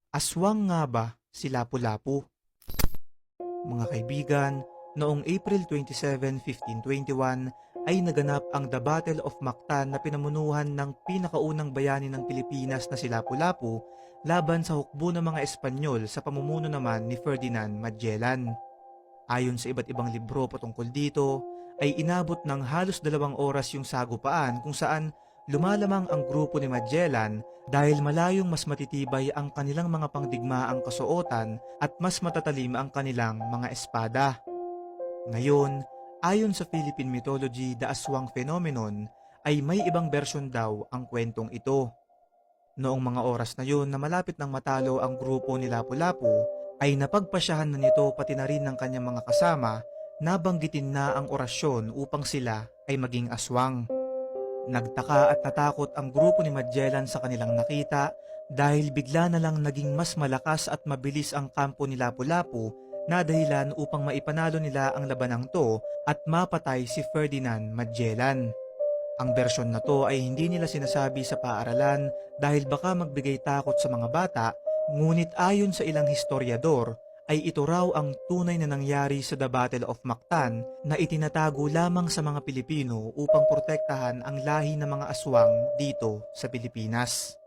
Aswang nga ba si Lapu-Lapu? Mga kaibigan, noong April 27, 1521 ay naganap ang The Battle of Mactan na pinamunuhan ng pinakaunang bayani ng Pilipinas na si Lapu-Lapu laban sa hukbo ng mga Espanyol sa pamumuno naman ni Ferdinand Magellan. Ayon sa iba't ibang libro patungkol dito, ay inabot ng halos 2 oras yung sagupaan kung saan lumalamang ang grupo ni Magellan dahil malayong mas matitibay ang kanilang mga pangdigmaang kasuotan at mas matatalim ang kanilang mga espada. Ngayon, ayon sa Philippine mythology, the Aswang phenomenon ay may ibang bersyon daw ang kwentong ito. Noong mga oras na yun na malapit nang matalo ang grupo ni Lapu-Lapu, ay napagpasyahan na nito pati na rin ng kanyang mga kasama na banggitin na ang orasyon upang sila ay maging aswang. Nagtaka at natakot ang grupo ni Magellan sa kanilang nakita dahil bigla na lang naging mas malakas at mabilis ang kampo ni Lapu-Lapu na dahilan upang maipanalo nila ang labanang to at mapatay si Ferdinand Magellan. Ang bersyon na to ay hindi nila sinasabi sa paaralan dahil baka magbigay takot sa mga bata, ngunit ayon sa ilang historiador ay ito raw ang tunay na nangyari sa The Battle of Mactan na itinatago lamang sa mga Pilipino upang protektahan ang lahi ng mga aswang dito sa Pilipinas.